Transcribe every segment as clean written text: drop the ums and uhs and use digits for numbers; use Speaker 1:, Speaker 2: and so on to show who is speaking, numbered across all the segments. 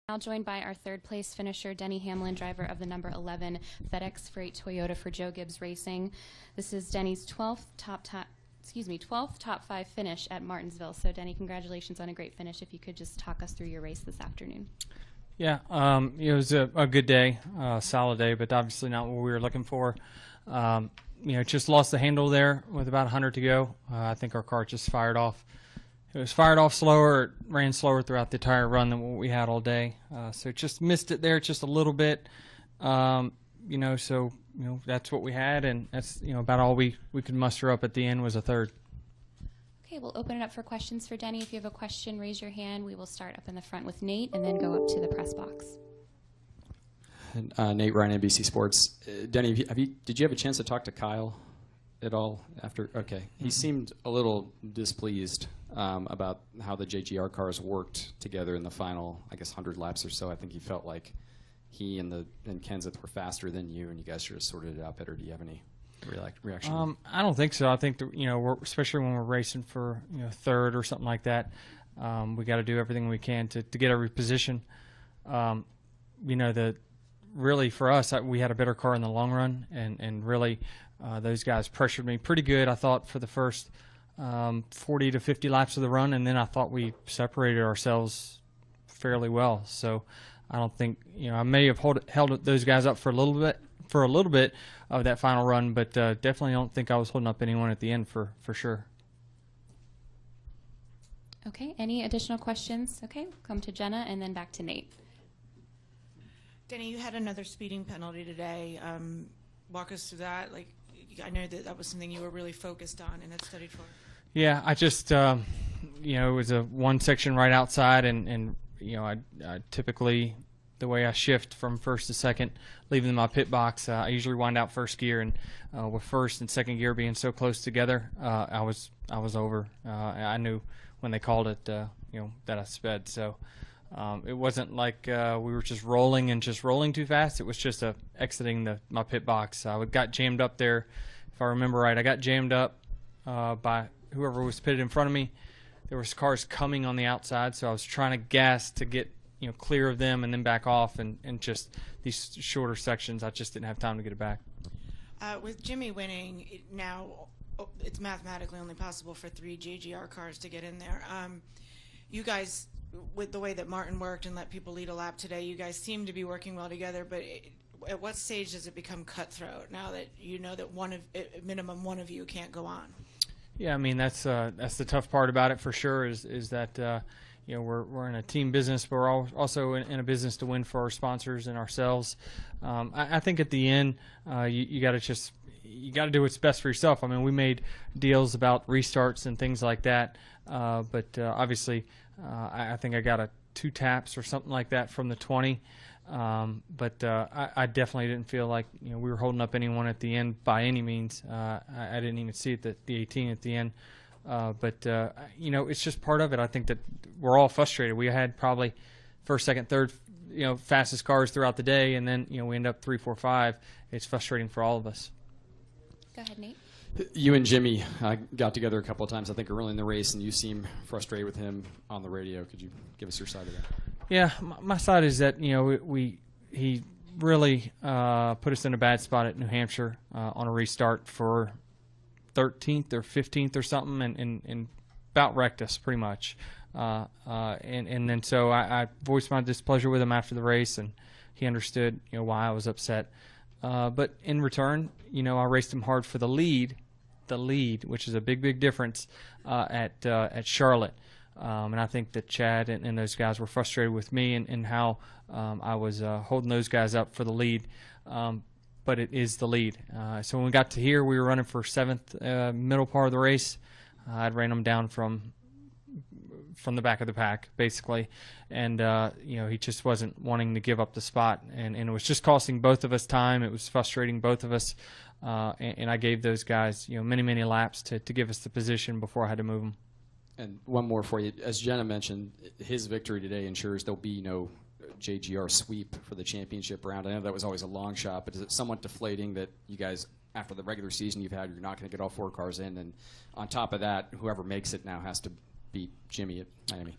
Speaker 1: Now joined by our third place finisher, Denny Hamlin, driver of the number 11 FedEx Freight Toyota for Joe Gibbs Racing. This is Denny's 12th top 5 finish at Martinsville. So Denny, congratulations on a great finish. If you could just talk us through your race this afternoon.
Speaker 2: Yeah, it was a good day, solid day, but obviously not what we were looking for. Just lost the handle there with about 100 to go. I think our car just fired off. It was fired off slower. It ran slower throughout the entire run than what we had all day. So just missed it there just a little bit. So that's what we had, and that's about all we could muster up at the end was a third.
Speaker 1: Okay, we'll open it up for questions for Denny. If you have a question, raise your hand. We will start up in the front with Nate and then go up to the press box.
Speaker 3: Nate Ryan, NBC Sports. Denny, did you have a chance to talk to Kyle at all after? Okay. He seemed a little displeased about how the JGR cars worked together in the final, I guess, 100 laps or so. I think he felt like he and Kenseth were faster than you, and you guys should have sorted it out better. Do you have any reaction?
Speaker 2: I don't think so. I think that, especially when we're racing for third or something like that, we got to do everything we can to get every position. Really for us, we had a better car in the long run, and really those guys pressured me pretty good, I thought, for the first 40 to 50 laps of the run, and then I thought we separated ourselves fairly well. So I don't think, I may have held those guys up for a little bit of that final run, but definitely don't think I was holding up anyone at the end for sure.
Speaker 1: Okay, any additional questions? Okay, come to Jenna and then back to Nate.
Speaker 4: Denny, you had another speeding penalty today. Walk us through that. I know that was something you were really focused on and had studied for.
Speaker 2: Yeah, I just, it was a one section right outside, and I typically, the way I shift from first to second, leaving my pit box, I usually wind out first gear, and with first and second gear being so close together, I was over. I knew when they called it, that I sped. So it wasn't like we were just rolling too fast. It was just exiting my pit box. I got jammed up there, if I remember right. I got jammed up by whoever was pitted in front of me. There was cars coming on the outside, so I was trying to gas to get clear of them and then back off, and just these shorter sections, I just didn't have time to get it back.
Speaker 4: With Jimmy winning, now it's mathematically only possible for 3 JGR cars to get in there. You guys, with the way that Martin worked and let people lead a lap today, you guys seem to be working well together, but at what stage does it become cutthroat now that you know that minimum one of you can't go on?
Speaker 2: Yeah, I mean, that's the tough part about it for sure, is that we're in a team business, but we're also in a business to win for our sponsors and ourselves. I think at the end, you got to do what's best for yourself. I mean, we made deals about restarts and things like that, but obviously, I think I got 2 taps or something like that from the 20. But I definitely didn't feel like we were holding up anyone at the end by any means. I didn't even see it the 18 at the end. But it's just part of it. I think that we're all frustrated. We had probably first, second, third, fastest cars throughout the day, and then we end up 3, 4, 5. It's frustrating for all of us.
Speaker 1: Go ahead, Nate.
Speaker 3: You and Jimmy got together a couple of times, I think, early in the race, and you seem frustrated with him on the radio. Could you give us your side of that?
Speaker 2: Yeah, my side is that he really put us in a bad spot at New Hampshire on a restart for 13th or 15th or something, and about wrecked us pretty much. And then so I voiced my displeasure with him after the race, and he understood why I was upset. But in return, I raced him hard for the lead, which is a big difference at Charlotte. And I think that Chad and those guys were frustrated with me and how I was holding those guys up for the lead. But it is the lead. So when we got to here, we were running for 7th, middle part of the race. I'd ran them down from the back of the pack, basically. And, he just wasn't wanting to give up the spot. And it was just costing both of us time. It was frustrating both of us. And I gave those guys, many laps to give us the position before I had to move them.
Speaker 3: And one more for you. As Jenna mentioned, his victory today ensures there'll be no JGR sweep for the championship round. I know that was always a long shot, but is it somewhat deflating that you guys, after the regular season you're not going to get all 4 cars in, and on top of that, whoever makes it now has to beat Jimmy at Miami?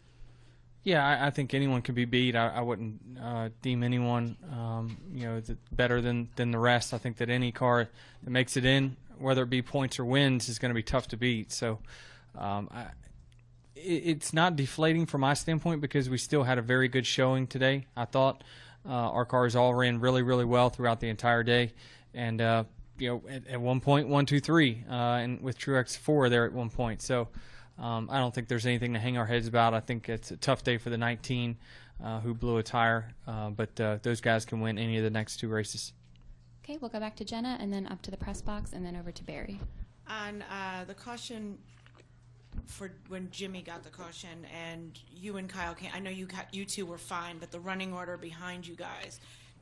Speaker 2: Yeah, I think anyone can be beat. I wouldn't deem anyone, better than the rest. I think that any car that makes it in, whether it be points or wins, is going to be tough to beat. So it's not deflating from my standpoint because we still had a very good showing today. I thought our cars all ran really, really well throughout the entire day. And, at one point, 1, 2, 3, and with Truex 4 there at one point. So I don't think there's anything to hang our heads about. I think it's a tough day for the 19 who blew a tire, but those guys can win any of the next 2 races.
Speaker 1: Okay, we'll go back to Jenna and then up to the press box and then over to Barry.
Speaker 4: On the caution for when Jimmy got the caution and you and Kyle came, I know you two were fine, but the running order behind you guys,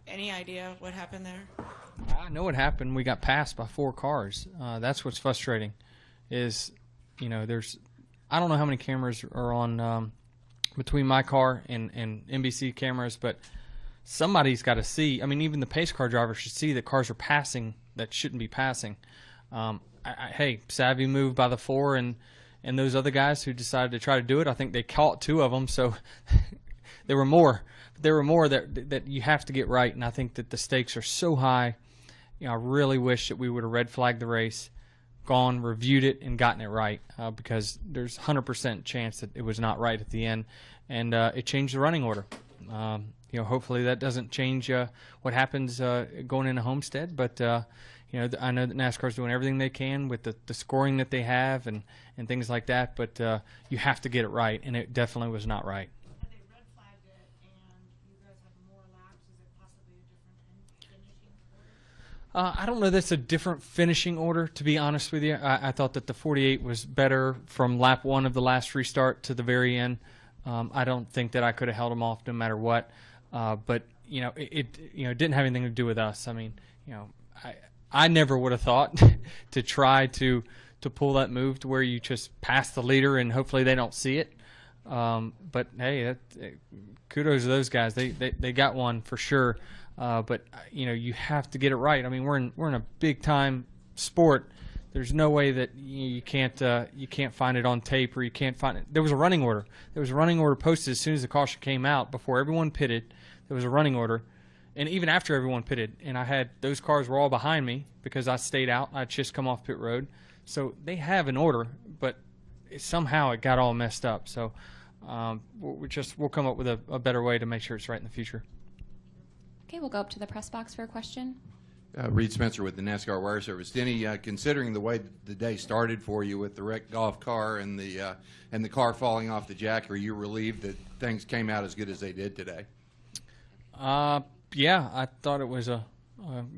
Speaker 4: any idea what happened there?
Speaker 2: I know what happened. We got passed by 4 cars. That's what's frustrating is, there's – I don't know how many cameras are on between my car and NBC cameras, but somebody's got to see. I mean, even the pace car driver should see that cars are passing that shouldn't be passing. Hey, savvy move by the 4 and those other guys who decided to try to do it. I think they caught 2 of them, so there were more. There were more that you have to get right, and I think that the stakes are so high. I really wish that we would have red flagged the race, gone, reviewed it, and gotten it right because there's 100% chance that it was not right at the end, and it changed the running order. Hopefully that doesn't change what happens going into Homestead, but I know that NASCAR's doing everything they can with the scoring that they have and things like that, but you have to get it right, and it definitely was not right.
Speaker 4: Had they red flagged it and you guys have more laps, is it possibly a different finishing order?
Speaker 2: I don't know that's a different finishing order, to be honest with you. I thought that the 48 was better from lap 1 of the last restart to the very end. I don't think that I could have held them off no matter what. But, it didn't have anything to do with us. I mean, I never would have thought to try to pull that move to where you just pass the leader and hopefully they don't see it. But, hey, kudos to those guys. They got one for sure. But you have to get it right. I mean, we're in a big time sport. There's no way that you can't find it on tape or you can't find it. There was a running order. There was a running order posted as soon as the caution came out before everyone pitted. There was a running order, and even after everyone pitted. And I had those cars were all behind me because I stayed out. I'd just come off pit road, so they have an order, but somehow it got all messed up. So we'll come up with a better way to make sure it's right in the future.
Speaker 1: Okay, we'll go up to the press box for a question.
Speaker 5: Reed Spencer with the NASCAR Wire Service. Denny, considering the way the day started for you with the wrecked golf car and the car falling off the jack, are you relieved that things came out as good as they did today?
Speaker 2: Yeah, I thought it was a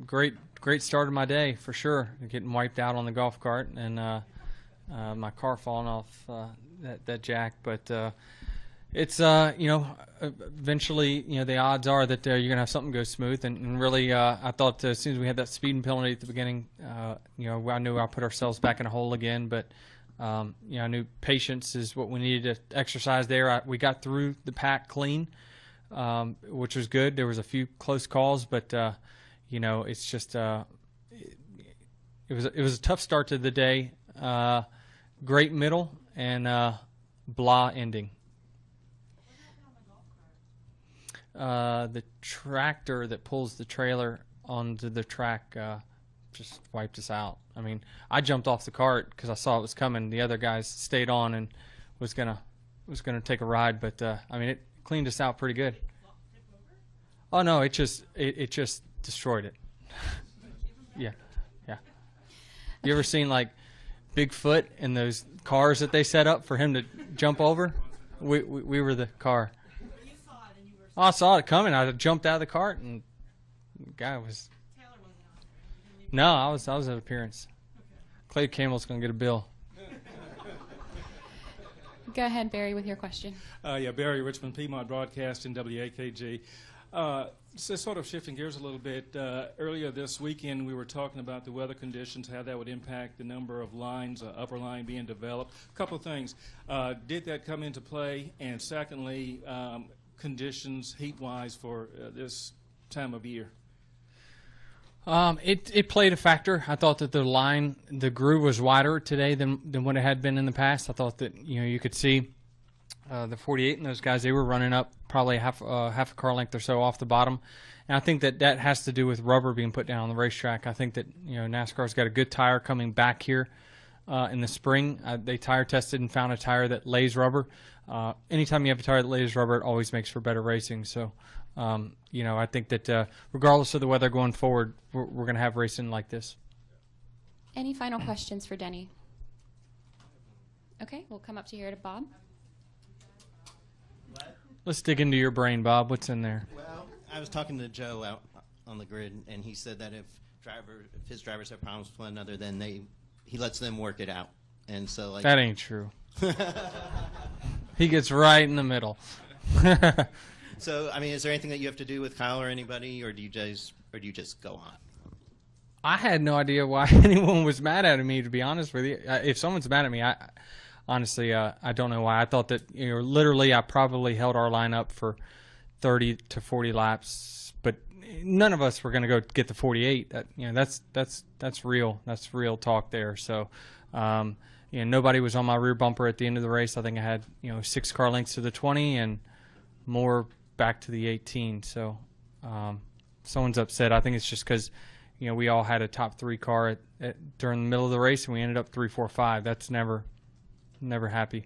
Speaker 2: great start of my day for sure. Getting wiped out on the golf cart and my car falling off that jack, but. It's eventually the odds are that you're gonna have something go smooth, and really I thought as soon as we had that speeding penalty at the beginning, I knew I put ourselves back in a hole again, but I knew patience is what we needed to exercise there. We got through the pack clean, which was good. There was a few close calls, but it's just it was a tough start to the day. Great middle and blah ending. The tractor that pulls the trailer onto the track just wiped us out. I mean, I jumped off the cart because I saw it was coming. The other guys stayed on and was gonna take a ride, but I mean, it cleaned us out pretty good. Oh no, it just destroyed it. Yeah. You ever seen like Bigfoot and those cars that they set up for him to jump over? We were the car. Oh, I saw it coming. I jumped out of the cart, and the guy was.
Speaker 4: Taylor wasn't on there.
Speaker 2: No, I was at appearance. Clay Campbell's going to get a bill.
Speaker 1: Go ahead, Barry, with your question.
Speaker 6: Barry Richmond, Piedmont Broadcasting, WAKG. Just sort of shifting gears a little bit. Earlier this weekend, we were talking about the weather conditions, how that would impact the number of lines, upper line being developed. A couple of things. Did that come into play? And secondly, conditions heat-wise for this time of year?
Speaker 2: It played a factor. I thought that the groove was wider today than what it had been in the past. I thought that you could see the 48 and those guys, they were running up probably half a car length or so off the bottom. And I think that has to do with rubber being put down on the racetrack. I think that NASCAR's got a good tire coming back here in the spring. They tire tested and found a tire that lays rubber. Anytime you have a tire that lays rubber, it always makes for better racing. So, I think that regardless of the weather going forward, we're going to have racing like this.
Speaker 1: Any final questions for Denny? Okay, we'll come up to here to Bob.
Speaker 2: Let's dig into your brain, Bob. What's in there?
Speaker 7: Well, I was talking to Joe out on the grid, and he said that if his drivers have problems with one another, then he lets them work it out. And so, like,
Speaker 2: that ain't true. He gets right in the middle.
Speaker 7: So, I mean, is there anything that you have to do with Kyle or anybody, or do you just go on?
Speaker 2: I had no idea why anyone was mad at me, to be honest with you. If someone's mad at me, honestly, I don't know why. I thought that, literally I probably held our line up for 30 to 40 laps, but none of us were going to go get the 48. That's real. That's real talk there. So, nobody was on my rear bumper at the end of the race. I think I had, 6 car lengths to the 20 and more back to the 18. So, someone's upset. I think it's just because, we all had a top 3 car during the middle of the race, and we ended up 3, 4, 5. That's never happy.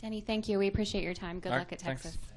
Speaker 1: Denny, thank you. We appreciate your time. Good
Speaker 2: All
Speaker 1: luck
Speaker 2: right,
Speaker 1: at Texas.
Speaker 2: thanks.